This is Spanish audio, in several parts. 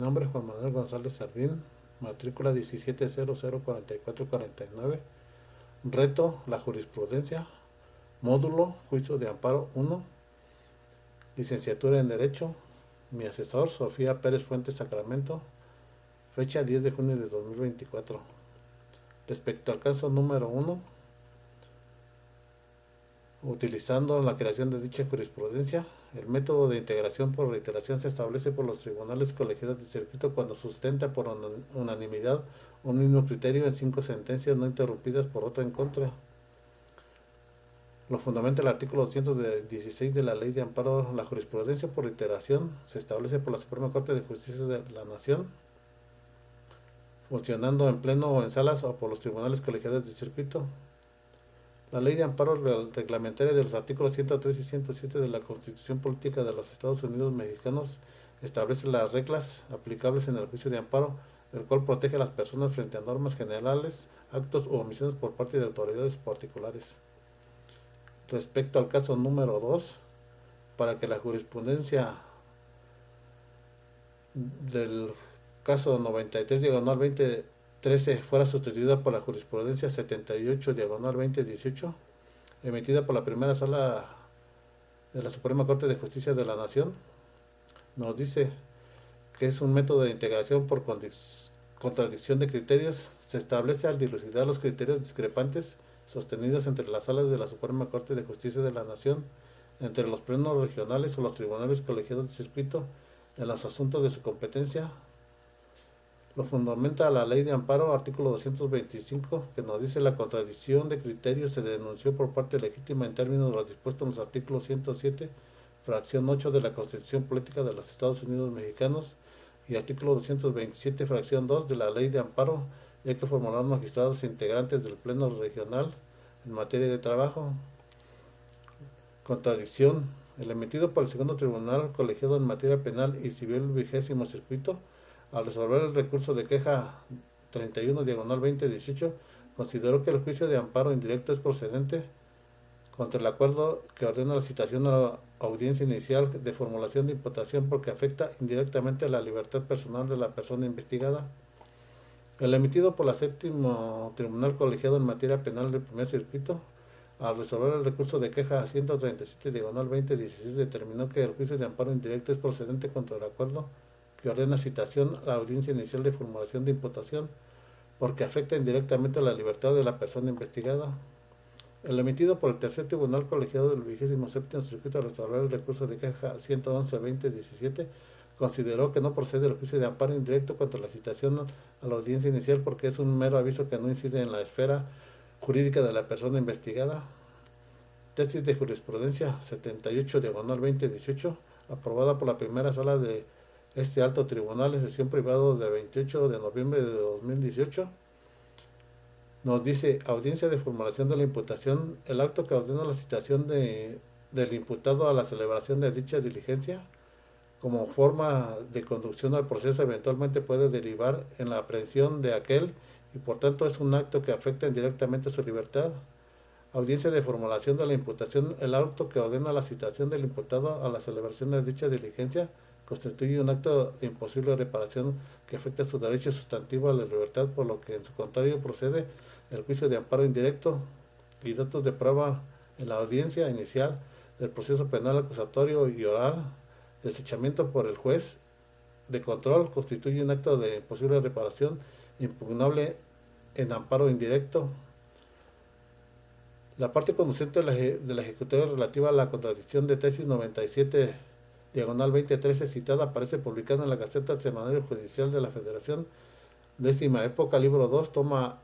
Nombre Juan Manuel González Sardín, matrícula 17004449. Reto, la jurisprudencia. Módulo, juicio de amparo 1. Licenciatura en Derecho. Mi asesor, Sofía Pérez Fuentes Sacramento. Fecha 10 de junio de 2024. Respecto al caso número 1, utilizando la creación de dicha jurisprudencia, el método de integración por reiteración se establece por los tribunales colegiados de circuito cuando sustenta por unanimidad un mismo criterio en 5 sentencias no interrumpidas por otra en contra. Lo fundamenta el artículo 216 de la Ley de Amparo. La jurisprudencia por reiteración se establece por la Suprema Corte de Justicia de la Nación, funcionando en pleno o en salas o por los tribunales colegiados de circuito. La Ley de Amparo Reglamentaria de los artículos 103 y 107 de la Constitución Política de los Estados Unidos Mexicanos establece las reglas aplicables en el juicio de amparo, el cual protege a las personas frente a normas generales, actos u omisiones por parte de autoridades particulares. Respecto al caso número 2, para que la jurisprudencia del caso 93/2013 fuera sustituida por la jurisprudencia 78/2018, emitida por la primera sala de la Suprema Corte de Justicia de la Nación, nos dice que es un método de integración por contradicción de criterios. Se establece al dilucidar los criterios discrepantes sostenidos entre las salas de la Suprema Corte de Justicia de la Nación, entre los plenos regionales o los tribunales colegiados de circuito en los asuntos de su competencia. Lo fundamenta la Ley de Amparo, artículo 225, que nos dice: la contradicción de criterios se denunció por parte legítima en términos de lo dispuesto en los artículos 107, fracción 8 de la Constitución Política de los Estados Unidos Mexicanos y artículo 227, fracción 2 de la Ley de Amparo, ya que formular magistrados integrantes del Pleno Regional en materia de trabajo. Contradicción: el emitido por el segundo tribunal colegiado en materia penal y civil 20º circuito, al resolver el recurso de queja 31/2018, consideró que el juicio de amparo indirecto es procedente contra el acuerdo que ordena la citación a la audiencia inicial de formulación de imputación porque afecta indirectamente a la libertad personal de la persona investigada. El emitido por la séptimo tribunal colegiado en materia penal del primer circuito, al resolver el recurso de queja 137/2016, determinó que el juicio de amparo indirecto es procedente contra el acuerdo que ordena citación a la audiencia inicial de formulación de imputación porque afecta indirectamente a la libertad de la persona investigada. El emitido por el tercer tribunal colegiado del 27º circuito, al resolver el recurso de queja 111/2017, consideró que no procede el juicio de amparo indirecto contra la citación a la audiencia inicial porque es un mero aviso que no incide en la esfera jurídica de la persona investigada. Tesis de jurisprudencia 78/2018, aprobada por la primera sala de este alto tribunal en sesión privada de 28 de noviembre de 2018, nos dice: audiencia de formulación de la imputación, el acto que ordena la citación del imputado a la celebración de dicha diligencia como forma de conducción al proceso eventualmente puede derivar en la aprehensión de aquel y por tanto es un acto que afecta indirectamente su libertad. Audiencia de formulación de la imputación, el acto que ordena la citación del imputado a la celebración de dicha diligencia constituye un acto de imposible reparación que afecta su derecho sustantivo a la libertad, por lo que en su contrario procede el juicio de amparo indirecto y datos de prueba en la audiencia inicial del proceso penal acusatorio y oral. Desechamiento por el juez de control constituye un acto de imposible reparación impugnable en amparo indirecto. La parte conducente de la ejecutoria relativa a la contradicción de tesis 97/2013 citada aparece publicada en la Gaceta Semanario Judicial de la Federación, 10ª época, libro 2, toma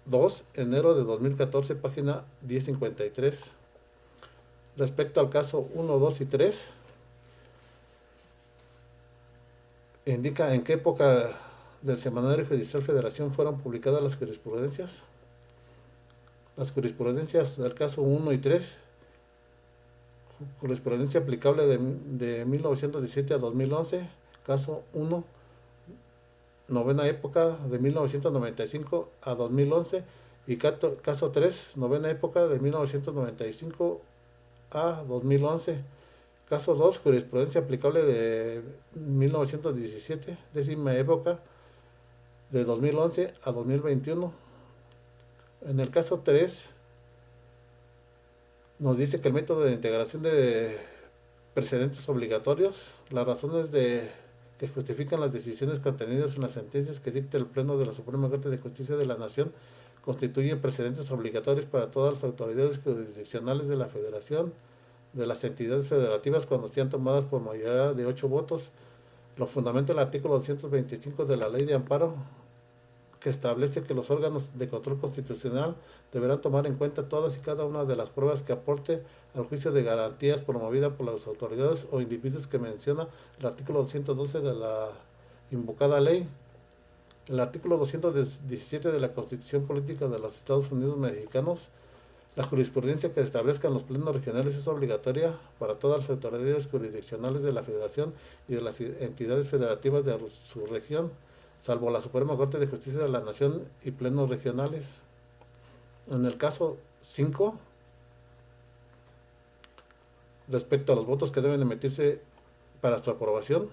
2, enero de 2014, página 1053. Respecto al caso 1, 2 y 3, indica en qué época del Semanario Judicial Federación fueron publicadas las jurisprudencias. Las jurisprudencias del caso 1 y 3, jurisprudencia aplicable de 1917 a 2011, caso 1, novena época de 1995 a 2011, y caso 3, novena época de 1995 a 2011. Caso 2, jurisprudencia aplicable de 1917, décima época, de 2011 a 2021. En el caso 3, nos dice que el método de integración de precedentes obligatorios, las razones que justifican las decisiones contenidas en las sentencias que dicta el Pleno de la Suprema Corte de Justicia de la Nación constituyen precedentes obligatorios para todas las autoridades jurisdiccionales de la Federación, de las entidades federativas cuando sean tomadas por mayoría de 8 votos. Lo fundamenta el artículo 225 de la Ley de Amparo, que establece que los órganos de control constitucional deberán tomar en cuenta todas y cada una de las pruebas que aporte al juicio de garantías promovida por las autoridades o individuos que menciona el artículo 212 de la invocada ley. El artículo 217 de la Constitución Política de los Estados Unidos Mexicanos, la jurisprudencia que establezcan los plenos regionales es obligatoria para todas las autoridades jurisdiccionales de la Federación y de las entidades federativas de su región, salvo la Suprema Corte de Justicia de la Nación y plenos regionales. En el caso 5, respecto a los votos que deben emitirse para su aprobación,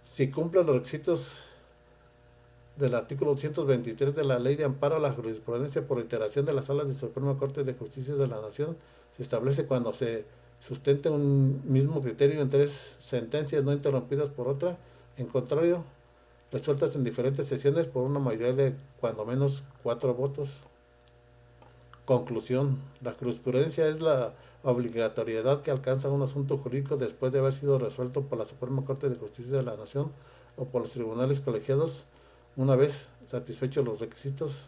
si cumplen los requisitos del artículo 223 de la Ley de Amparo a la Jurisprudencia por iteración de las Salas de Suprema Corte de Justicia de la Nación, se establece cuando se sustente un mismo criterio en 3 sentencias no interrumpidas por otra, en contrario, resueltas en diferentes sesiones por una mayoría de cuando menos 4 votos. Conclusión. La jurisprudencia es la obligatoriedad que alcanza un asunto jurídico después de haber sido resuelto por la Suprema Corte de Justicia de la Nación o por los tribunales colegiados una vez satisfechos los requisitos